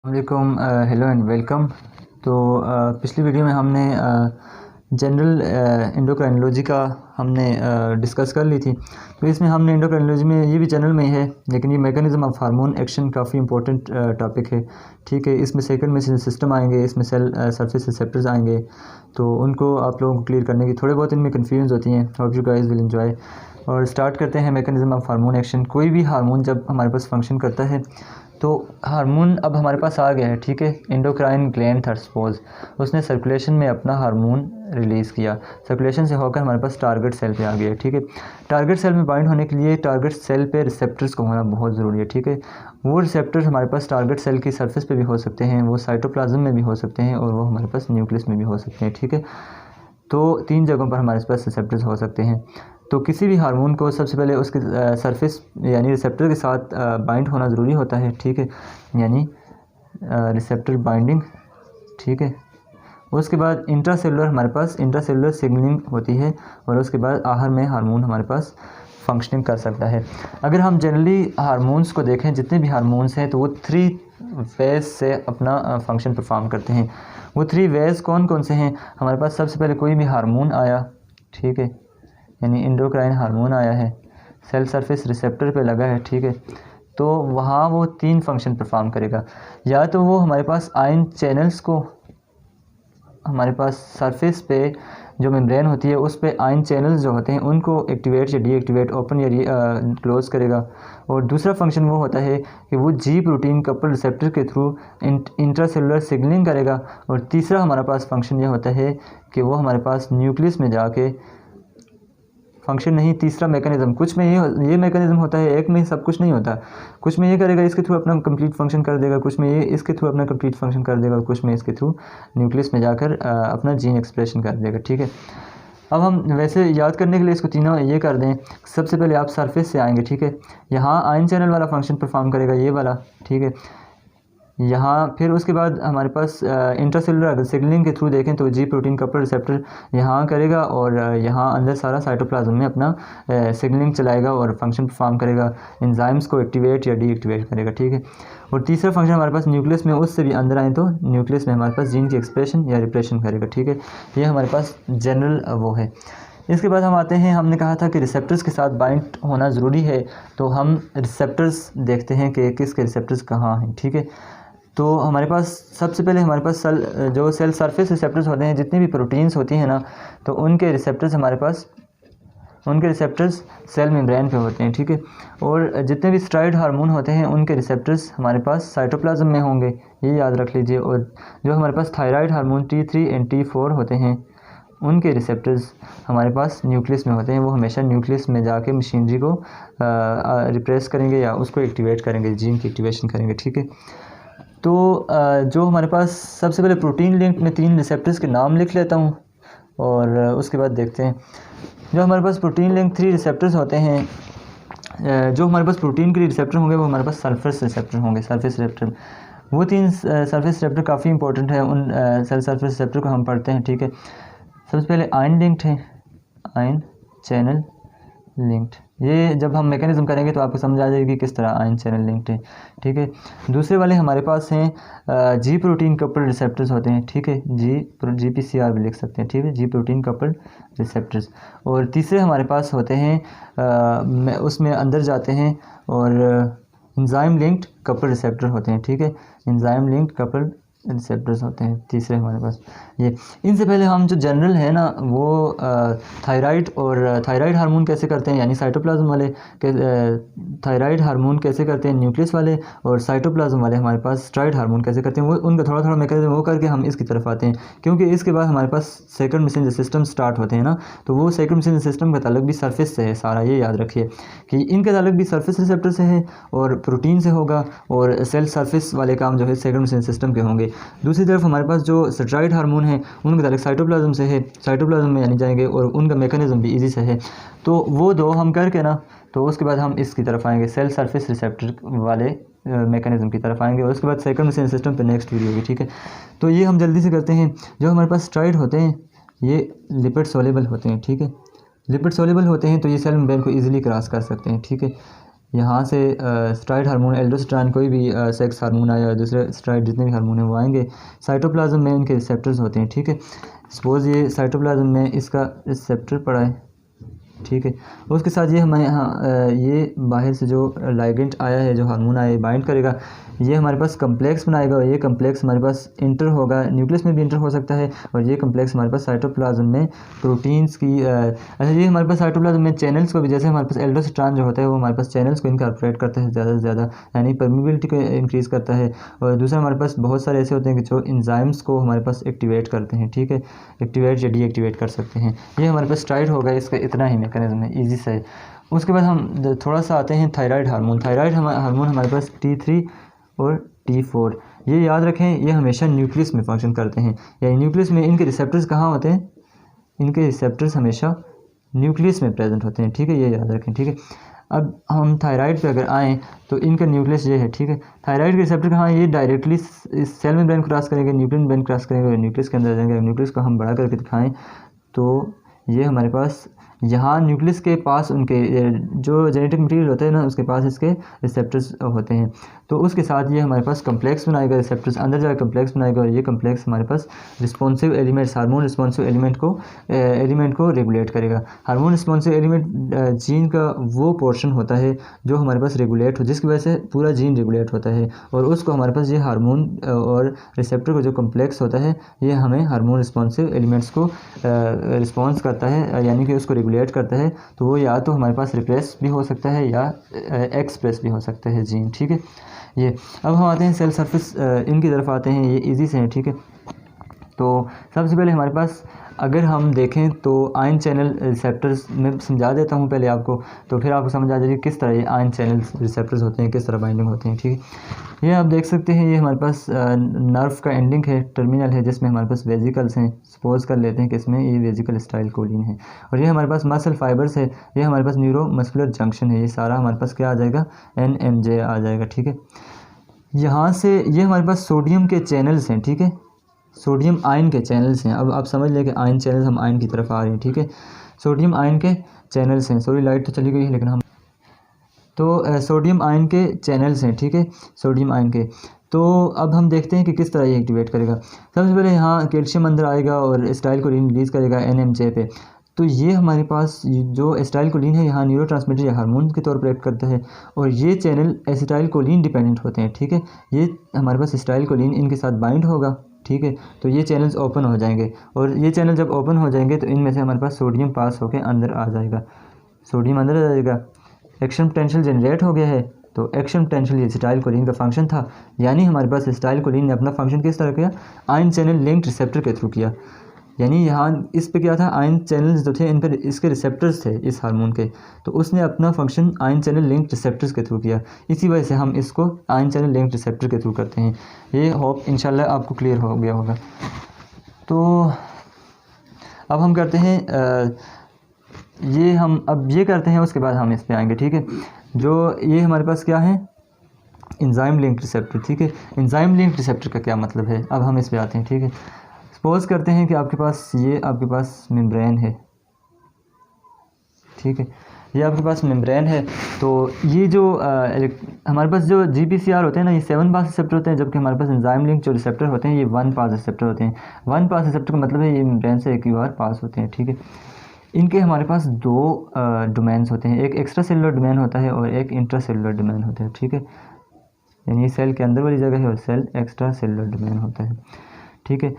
वालेकुम, hello and welcome. तो पिछली वीडियो में हमने जनरल एंडोक्राइनोलॉजी का हमने डिस्कस कर ली थी। तो इसमें हमने एंडोक्राइनोलॉजी में ये भी जनरल में ही है, लेकिन ये मैकेनिज्म ऑफ हार्मोन एक्शन काफ़ी इंपॉर्टेंट टॉपिक है। ठीक है, इसमें सेकंड में सिस्टम आएंगे, इसमें सेल सरफेस रिसेप्टर्स आएंगे, तो उनको आप लोगों को क्लियर करने की थोड़े बहुत इनमें कन्फ्यूजन होती हैं। Hope you guys will enjoy. और स्टार्ट करते हैं मैकेनिज्म ऑफ हार्मोन एक्शन। कोई भी हार्मोन जब हमारे पास फंक्शन करता है तो हार्मोन अब हमारे पास आ गया है। ठीक है, एंडोक्राइन ग्लैंड था सपोज, उसने सर्कुलेशन में अपना हार्मोन रिलीज़ किया, सर्कुलेशन से होकर हमारे पास टारगेट सेल पे आ गया है। ठीक है, टारगेट सेल में बाइंड होने के लिए टारगेट सेल पे रिसेप्टर्स को होना बहुत ज़रूरी है। ठीक है, वो रिसेप्टर्स हमारे पास टारगेट सेल की सरफेस पे भी हो सकते हैं, वो साइटोप्लाज्म में भी हो सकते हैं, और वो हमारे पास न्यूक्लियस में भी हो सकते हैं। ठीक है, तो तीन जगहों पर हमारे पास रिसेप्टर्स हो सकते हैं। तो किसी भी हार्मोन को सबसे पहले उसके सरफेस यानी रिसेप्टर के साथ बाइंड होना ज़रूरी होता है। ठीक है, यानी रिसेप्टर बाइंडिंग। ठीक है, उसके बाद इंट्रासेलुलर हमारे पास इंट्रासेलुलर सिग्नलिंग होती है, और उसके बाद आहार में हार्मोन हमारे पास फंक्शनिंग कर सकता है। अगर हम जनरली हार्मोन्स को देखें, जितने भी हार्मोन्स हैं, तो वो 3 वेज से अपना फंक्शन परफॉर्म करते हैं। वो 3 वेज कौन कौन से हैं? हमारे पास सबसे पहले कोई भी हार्मोन आया, ठीक है, यानी एंडोक्राइन हार्मोन आया है, सेल सरफेस रिसेप्टर पे लगा है। ठीक है, तो वहाँ वो 3 फंक्शन परफॉर्म करेगा। या तो वो हमारे पास आयन चैनल्स को, हमारे पास सरफेस पे जो मेम्ब्रेन होती है उस पे आयन चैनल्स जो होते हैं उनको एक्टिवेट या डीएक्टिवेट, ओपन या क्लोज़ करेगा। और दूसरा फंक्शन वो होता है कि वो जी प्रोटीन कपल रिसेप्टर के थ्रू इंट्रासेलुलर सिग्नलिंग करेगा। और तीसरा हमारा पास फंक्शन ये होता है कि वो हमारे पास न्यूक्लियस में जाके फंक्शन नहीं, तीसरा मैकेनिज्म, कुछ में ये मैकेनिज्म होता है, एक में सब कुछ नहीं होता। कुछ में ये करेगा, इसके थ्रू अपना कंप्लीट फंक्शन कर देगा, कुछ में ये इसके थ्रू अपना कंप्लीट फंक्शन कर देगा, और कुछ में इसके थ्रू न्यूक्लियस में जाकर अपना जीन एक्सप्रेशन कर देगा। ठीक है, अब हम वैसे याद करने के लिए इसको तीनों ये कर दें। सबसे पहले आप सरफेस से आएंगे। ठीक है, यहाँ आयन चैनल वाला फंक्शन परफॉर्म करेगा, ये वाला। ठीक है, यहाँ फिर उसके बाद हमारे पास इंट्रासेलुलर अगर सिग्नलिंग के थ्रू देखें तो जी प्रोटीन कपल रिसेप्टर यहाँ करेगा, और यहाँ अंदर सारा साइटोप्लाज्म में अपना सिग्नलिंग चलाएगा और फंक्शन परफॉर्म करेगा, एंजाइम्स को एक्टिवेट या डीएक्टिवेट करेगा। ठीक है, और तीसरा फंक्शन हमारे पास न्यूक्लियस में, उससे भी अंदर आए तो न्यूक्लियस में हमारे पास जीन की एक्सप्रेशन या रिप्रेशन करेगा। ठीक है, ये हमारे पास जनरल वो है। इसके बाद हम आते हैं, हमने कहा था कि रिसेप्टर्स के साथ बाइंड होना ज़रूरी है, तो हम रिसेप्टर्स देखते हैं कि किसके रिसेप्टर्स कहाँ हैं। ठीक है, तो हमारे पास सबसे पहले हमारे पास सेल सरफेस रिसेप्टर्स होते हैं, जितनी भी प्रोटीन्स होती हैं ना, तो उनके रिसेप्टर्स हमारे पास, उनके रिसेप्टर्स सेल मेम्ब्रेन पे होते हैं। ठीक है, और जितने भी स्टेरॉइड हार्मोन होते हैं उनके रिसेप्टर्स हमारे पास साइटोप्लाज्म में होंगे, ये याद रख लीजिए। और जो हमारे पास thyroid hormone T3 and T4 होते हैं, उनके रिसेप्टर्स हमारे पास न्यूक्लियस में होते हैं। वो हमेशा न्यूक्लियस में जाके मशीनरी को रिप्रेस करेंगे या उसको एक्टिवेट करेंगे, जीन की एक्टिवेशन करेंगे। ठीक है, तो जो हमारे पास सबसे पहले प्रोटीन लिंक में 3 रिसेप्टर्स के नाम लिख लेता हूँ, और उसके बाद देखते हैं। जो हमारे पास प्रोटीन लिंक 3 रिसेप्टर्स होते हैं, जो हमारे पास प्रोटीन के रिसेप्टर होंगे वो हमारे पास सरफेस रिसेप्टर होंगे, सरफेस रिसेप्टर। वो 3 सरफेस रिसेप्टर काफ़ी इंपॉर्टेंट है, उन सेल सरफेस रिसेप्टर को हम पढ़ते हैं। ठीक है, सबसे पहले आयन लिंक्ड है, आयन चैनल लिंक्ड। ये जब हम मैकेनिज्म करेंगे तो आपको समझ आ जाएगी किस तरह आयन चैनल लिंक्ड है। ठीक है, दूसरे वाले हमारे पास हैं जी प्रोटीन कपल रिसेप्टर्स होते हैं। ठीक है, GPCR भी लिख सकते हैं। ठीक है, जी प्रोटीन कपल रिसेप्टर्स। और तीसरे हमारे पास होते हैं उसमें अंदर जाते हैं, और एंजाइम लिंक्ड कपल रिसेप्टर होते हैं। ठीक है, एंजाइम लिंक्ड कपल रिसेप्टर्स होते हैं तीसरे हमारे पास ये। इनसे पहले हम जो जनरल है ना, वो थायराइड और थायराइड हार्मोन कैसे करते हैं, यानी साइटोप्लाज्म वाले थायराइड हार्मोन कैसे करते हैं न्यूक्लियस वाले, और साइटोप्लाज्म वाले हमारे पास स्टेरॉइड हार्मोन कैसे करते हैं, वो उनका थोड़ा थोड़ा मैकेनिज्म वो करके हम इसकी तरफ आते हैं। क्योंकि इसके बाद हमारे पास सेकंड मैसेंजर सिस्टम स्टार्ट होते हैं ना, तो वो सेकंड मैसेंजर सिस्टम का ताल्लुक भी सरफेस से है सारा, ये याद रखिए कि इनका ताल्लुक भी सरफेस रिसेप्टर से है और प्रोटीन से होगा, और सेल सरफेस वाले काम जो है सेकंड मैसेंजर सिस्टम के होंगे। दूसरी तरफ हमारे पास जो स्टेरॉइड हार्मोन है उनका ताल्लुक साइटोप्लाज्म से है, साइटोप्लाज्म में यानी जाएंगे, और उनका मैकेनिज्म भी इजी से है। तो वो दो हम करके ना, तो उसके बाद हम इसकी तरफ आएंगे, सेल सरफेस रिसेप्टर वाले मैकेनिज्म की तरफ आएंगे, और उसके बाद सेकंड मैसेंजर सिस्टम पे नेक्स्ट वीडियो होगी। ठीक है, तो ये हम जल्दी से करते हैं। जो हमारे पास स्टेरॉइड होते हैं ये लिपिड सोल्यूबल होते हैं। ठीक है, लिपिड सोल्यूबल होते हैं, तो ये सेल मेम्ब्रेन को ईजिली क्रॉस कर सकते हैं। ठीक है, यहाँ से स्टेरॉइड हार्मोन, एल्डोस्टेरोन, कोई भी सेक्स हार्मोन आया, दूसरे स्टेरॉइड जितने भी हार्मोन हैं वो आएंगे। साइटोप्लाज्म में इनके रिसेप्टर्स होते हैं, ठीक है। सपोज़ ये साइटोप्लाज्म में इसका रिसेप्टर पड़ा है, ठीक है। उसके साथ ये हमारे यहाँ ये बाहर से जो लाइगेंट आया है, जो हार्मोन आया है, बाइंड करेगा, ये हमारे पास कम्प्लेक्स बनाएगा और ये कम्प्लेक्स हमारे पास इंटर होगा, न्यूक्लियस में भी इंटर हो सकता है, और ये कम्प्लेक्स हमारे पास साइटोप्लाज्म में प्रोटीन्स की अच्छा, ये हमारे पास साइटोप्लाज्म में चैनल्स को भी, जैसे हमारे पास एल्डोस्टेरोन जो होता है वो हमारे पास चैनल्स को इनकॉर्पोरेट करता है ज़्यादा से ज़्यादा, यानी परमिबिलिटी को इंक्रीज़ करता है। और दूसरा हमारे पास बहुत सारे ऐसे होते हैं कि जो इंजाइम्स को हमारे पास एक्टिवेट करते हैं, ठीक है, एक्टिवेट या डीएक्टिवेट कर सकते हैं। ये हमारे पास स्टेरॉइड होगा, इसका इतना ही मैकेनिज्म है, ईजी सा है। उसके बाद हम थोड़ा सा आते हैं थायराइड हार्मोन। थायराइड हार्मोन हमारे पास T3 और T4, ये याद रखें, ये हमेशा न्यूक्लियस में फंक्शन करते हैं, या न्यूक्लियस में इनके रिसेप्टर्स कहाँ होते हैं, इनके रिसेप्टर्स हमेशा न्यूक्लियस में प्रेजेंट होते हैं, ठीक है, ये याद रखें, ठीक है। अब हम थायराइड पे अगर आएँ तो इनका न्यूक्लियस ये है, ठीक है। थायराइड के रिसेप्टर कहाँ है, ये डायरेक्टली इस सेल मेम्ब्रेन क्रॉस करेंगे, न्यूक्लियस मेम्ब्रेन क्रॉस करेंगे और न्यूक्लियस के अंदर जाएंगे। न्यूक्लियस को हम बड़ा करके दिखाएँ तो ये हमारे पास यहाँ न्यूक्लियस के पास उनके जो जेनेटिक मटेरियल होता है ना, उसके पास इसके रिसेप्टर्स होते हैं, तो उसके साथ ये हमारे पास कम्प्लेक्स बनाएगा, रिसेप्टर्स अंदर जाकर कम्प्लेक्स बनाएगा, और ये कम्प्लेक्स हमारे पास responsive elements, hormone responsive element को रेगुलेट करेगा। हार्मोन रिस्पॉन्सिव एलिमेंट जीन का वो पोर्शन होता है जो हमारे पास रेगुलेट हो, जिसकी वजह से पूरा जीन रेगुलेट होता है, और उसको हमारे पास ये हार्मोन और रिसेप्टर को जो कम्प्लेक्स होता है, ये हमें हार्मोन रिस्पॉन्सिव एलिमेंट्स को रिस्पॉन्स करता है, यानी कि उसको रेगुलेट करता है। तो वो या तो हमारे पास रिप्रेस भी हो सकता है या एक्सप्रेस भी हो सकता है जीन, ठीक है। ये अब हम आते हैं सेल सरफेस इनकी तरफ आते हैं, ये इजी से हैं, ठीक है। तो सबसे पहले हमारे पास अगर हम देखें तो आयन चैनल रिसेप्टर्स में समझा देता हूँ पहले आपको, तो फिर आपको समझ आ जाएगी किस तरह ये आयन चैनल रिसेप्टर्स होते हैं, किस तरह बाइंडिंग होते हैं, ठीक है। ये आप देख सकते हैं, ये हमारे पास नर्व का एंडिंग है, टर्मिनल है, जिसमें हमारे पास वेजिकल्स हैं। सपोज कर लेते हैं कि इसमें ये वेजिकल स्टाइल कोलिन है, और ये हमारे पास मसल फाइबर्स है, ये हमारे पास न्यूरो मस्कुलर जंक्शन है, ये सारा हमारे पास क्या आ जाएगा, NMJ आ जाएगा, ठीक है। यहाँ से ये हमारे पास सोडियम के चैनल्स हैं, ठीक है, सोडियम आयन के चैनल्स हैं। अब आप समझ लें कि आयन चैनल्स, हम आयन की तरफ आ रहे हैं, ठीक है। सोडियम आयन के चैनल्स हैं, सॉरी लाइट तो चली गई है, लेकिन हम तो सोडियम आयन के चैनल्स हैं, ठीक है, सोडियम आयन के। तो अब हम देखते हैं कि किस तरह ये एक्टिवेट करेगा। सबसे पहले यहाँ कैल्शियम अंदर आएगा और एसिटाइलकोलिन रिलीज़ करेगा NMJ पे। तो ये हमारे पास जो एसिटाइलकोलिन है, यहाँ न्यूरोट्रांसमीटर या हार्मोन के तौर पर एक्ट करता है, और ये चैनल एसिटाइलकोलिन डिपेंडेंट होते हैं, ठीक है। ये हमारे पास एसिटाइलकोलिन इनके साथ बाइंड होगा, ठीक है, तो ये चैनल्स ओपन हो जाएंगे, और ये चैनल जब ओपन हो जाएंगे तो इनमें से हमारे पास सोडियम पास होकर अंदर आ जाएगा, सोडियम अंदर आ जाएगा। एक्शन पोटेंशियल जनरेट हो गया है, तो एक्शन पोटेंशियल एसिटाइलकोलिन का फंक्शन था, यानी हमारे पास एसिटाइलकोलिन ने अपना फंक्शन किस तरह किया, आयन चैनल लिंक्ड रिसेप्टर के थ्रू किया। यानी यहाँ इस पे क्या था, आयन चैनल्स जो थे इन पर इसके रिसेप्टर्स थे इस हार्मोन के, तो उसने अपना function ion channel linked receptors के थ्रू किया। इसी वजह से हम इसको आयन चैनल लिंक्ड रिसेप्टर के थ्रू करते हैं। ये होप इंशाल्लाह आपको क्लियर हो गया होगा। तो अब हम करते हैं ये हम अब ये करते हैं, उसके बाद हम इस पे आएंगे, ठीक है। जो ये हमारे पास क्या है, एंजाइम लिंक्ड रिसेप्टर, ठीक है। एंजाइम लिंक्ड रिसेप्टर का क्या मतलब है, अब हम इस पे आते हैं, ठीक है। सपोज करते हैं कि आपके पास मेम्ब्रेन है, ठीक है, ये आपके पास मेम्ब्रेन है। तो ये जो हमारे पास जो GPCR होते हैं ना, ये 7 पास रिसेप्टर होते हैं, जबकि हमारे पास एंजाइम लिंक जो रिसेप्टर होते हैं ये 1 पास रिसेप्टर होते हैं। 1 पास रिसेप्टर का मतलब है ये मेम्ब्रेन से एक ही बार पास होते हैं, ठीक है। इनके हमारे पास 2 डोमेन्स होते हैं, एक एक्स्ट्रा सेलुलर डोमेन होता है और एक इंट्रा सेलुलर डोमेन होता है, ठीक है। यानी सेल के अंदर वाली जगह है और सेल एक्स्ट्रा सेलुलर डोमेन होता है, ठीक है।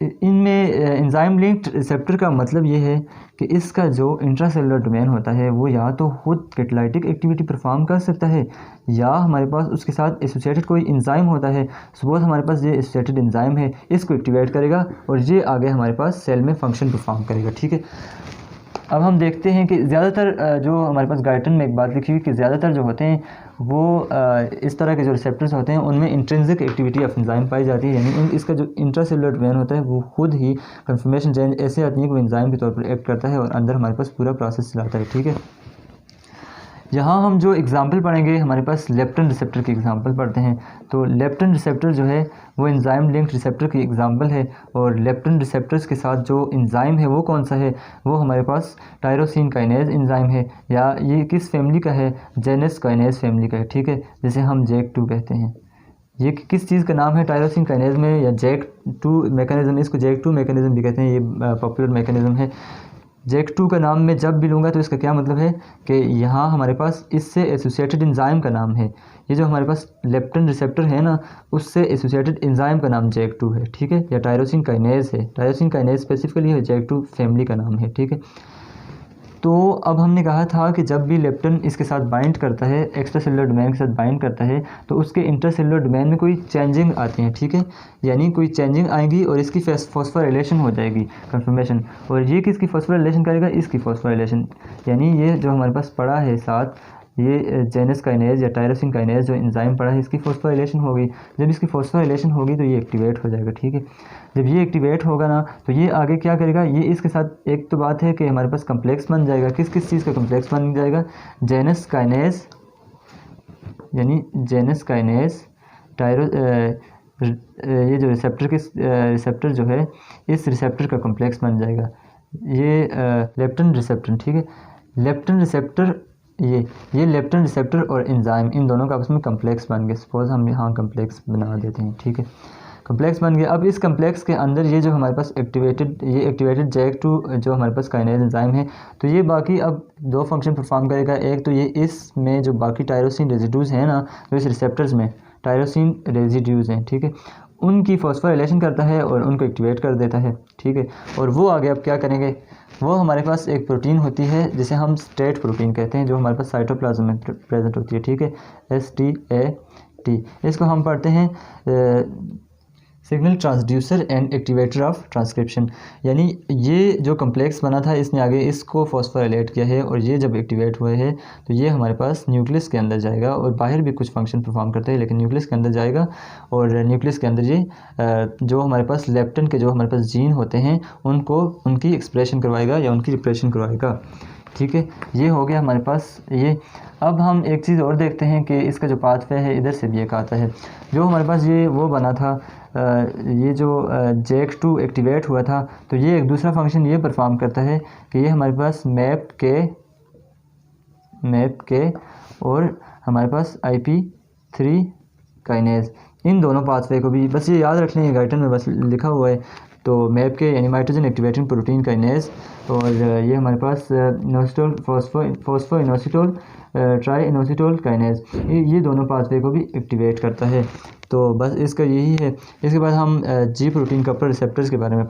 इनमें एंजाइम लिंक्ड रिसेप्टर का मतलब ये है कि इसका जो इंट्रासेलुलर डोमेन होता है वो या तो खुद कैटालाइटिक एक्टिविटी परफॉर्म कर सकता है, या हमारे पास उसके साथ एसोसिएटेड कोई एंजाइम होता है। सपोज हमारे पास ये एसोसिएटेड एंजाइम है, इसको एक्टिवेट करेगा और ये आगे हमारे पास सेल में फंक्शन परफॉर्म करेगा, ठीक है। अब हम देखते हैं कि ज़्यादातर जो हमारे पास गाइडन में एक बात लिखी हुई कि ज़्यादातर जो होते हैं वो इस तरह के जो रिसेप्टर्स होते हैं उनमें इंट्रिंसिक एक्टिविटी ऑफ एंजाइम पाई जाती है, यानी इसका जो इंट्रासेलुलर डोमेन होता है वो खुद ही कन्फर्मेशन चेंज ऐसे आती है कि वो एंजाइम के तौर पर एक्ट करता है और अंदर हमारे पास पूरा प्रोसेस चलाता है, ठीक है। यहाँ हम जो एग्ज़ाम्पल पढ़ेंगे हमारे पास लेप्टिन रिसेप्टर की एग्ज़ाम्पल पढ़ते हैं। तो लेप्टिन रिसेप्टर जो है वो एंजाइम लिंक्ड रिसेप्टर की एग्ज़ाम्पल है, और लेप्टिन रिसेप्टर्स के साथ जो एंजाइम है वो कौन सा है, वो हमारे पास टायरोसिन काइनेज एंजाइम है, या ये किस फैमिली का है, जेनस काइनेज फैमिली का है, ठीक है, जिसे हम JAK2 कहते हैं। ये किस चीज़ का नाम है, टायरोसिन काइनेज में, या JAK2 मैकेनिज़्म, इसको JAK2 मैकेनिज़्म भी कहते हैं, ये पॉपुलर मैकेनिज़्म है। JAK2 का नाम मैं जब भी लूँगा तो इसका क्या मतलब है कि यहाँ हमारे पास इससे एसोसिएटेड एंजाइम का नाम है। ये जो हमारे पास लेप्टिन रिसेप्टर है ना, उससे एसोसिएटेड एंजाइम का नाम JAK2 है, ठीक है, या टायरोसिन काइनेज है। टायरोसिन काइनेज स्पेसिफिकली है, JAK2 फैमिली का नाम है, ठीक है। तो अब हमने कहा था कि जब भी लेप्टिन इसके साथ बाइंड करता है, एक्स्ट्रा सेलुलर डोमेन के साथ बाइंड करता है, तो उसके इंटरसेलुलर डोमेन में कोई चेंजिंग आती है, ठीक है, यानी कोई चेंजिंग आएगी और इसकी फॉस्फोराइलेशन हो जाएगी, कन्फर्मेशन। और ये किसकी फॉस्फोराइलेशन करेगा, इसकी फॉस्फोराइलेशन, यानी ये जो हमारे पास पड़ा है साथ, ये जेनस काइनेज या टायरोसिन काइनेज जो एंजाइम पड़ा है, इसकी फॉस्फोराइलेशन होगी। जब इसकी फॉस्फोराइलेशन होगी तो ये एक्टिवेट हो जाएगा, ठीक है। जब ये एक्टिवेट होगा ना, तो ये आगे क्या करेगा, ये इसके साथ एक तो बात है कि हमारे पास कम्प्लेक्स बन जाएगा। किस किस चीज़ का कम्प्लेक्स बन जाएगा, जेनस काइनेज, यानी जेनस काइनेज ये जो रिसेप्टर जो है, इस रिसेप्टर का कम्प्लेक्स बन जाएगा, ये लेप्टिन रिसेप्टर, ठीक है। लेप्टिन रिसेप्टर, ये लेप्टिन रिसेप्टर और एंजाइम, इन दोनों का आपस में कम्प्लेक्स बन गया। सपोज हम यहाँ कम्प्लेक्स बना देते हैं, ठीक है, कम्प्लेक्स बन गया। अब इस कम्प्लेक्स के अंदर ये जो हमारे पास एक्टिवेटेड JAK2 जो हमारे पास काइनेज एंजाइम है, तो ये बाकी अब दो फंक्शन परफॉर्म करेगा। एक तो ये इसमें जो बाकी टायरोसिन रेजिड्यूज़ हैं ना, जो इस रिसेप्टर्स में टायरोसिन रेजिड्यूज़ हैं, ठीक है, उनकी फॉस्फोराइलेशन करता है और उनको एक्टिवेट कर देता है, ठीक है। और वो आगे अब क्या करेंगे, वो हमारे पास एक प्रोटीन होती है जिसे हम स्टेट प्रोटीन कहते हैं, जो हमारे पास साइटोप्लाज्म में प्रेजेंट होती है, ठीक है, STAT। इसको हम पढ़ते हैं signal transducer and activator of transcription, यानी ये जो कम्प्लेक्स बना था इसने आगे इसको फॉस्फोराइलेट किया है, और ये जब एक्टिवेट हुए हैं तो ये हमारे पास न्यूक्लियस के अंदर जाएगा, और बाहर भी कुछ फंक्शन परफॉर्म करते हैं, लेकिन न्यूक्लियस के अंदर जाएगा, और न्यूक्लियस के अंदर ये जो हमारे पास लेप्टिन के जो हमारे पास जीन होते हैं उनको उनकी एक्सप्रेशन करवाएगा या उनकी रिप्रेशन करवाएगा, ठीक है। ये हो गया हमारे पास ये। अब हम एक चीज़ और देखते हैं कि इसका जो पाथवे है इधर से भी एक आता है, जो हमारे पास ये वो बना था, ये जो JAK2 एक्टिवेट हुआ था, तो ये एक दूसरा फंक्शन ये परफॉर्म करता है कि ये हमारे पास मैप के और हमारे पास IP3 काइनेज, इन दोनों पाथवे को भी बस ये याद रख लें, गाइटन में बस लिखा हुआ है। तो मैप के यानी नाइट्रोजन एक्टिवेटिंग प्रोटीन काइनेज, और ये हमारे पास इनोसिटोल फॉस्फोइनोसिटोल ट्राई-इनोसिटोल काइनेज, ये दोनों पाथवे को भी एक्टिवेट करता है। तो बस इसका यही है। इसके बाद हम G प्रोटीन कपल रिसेप्टर्स के बारे में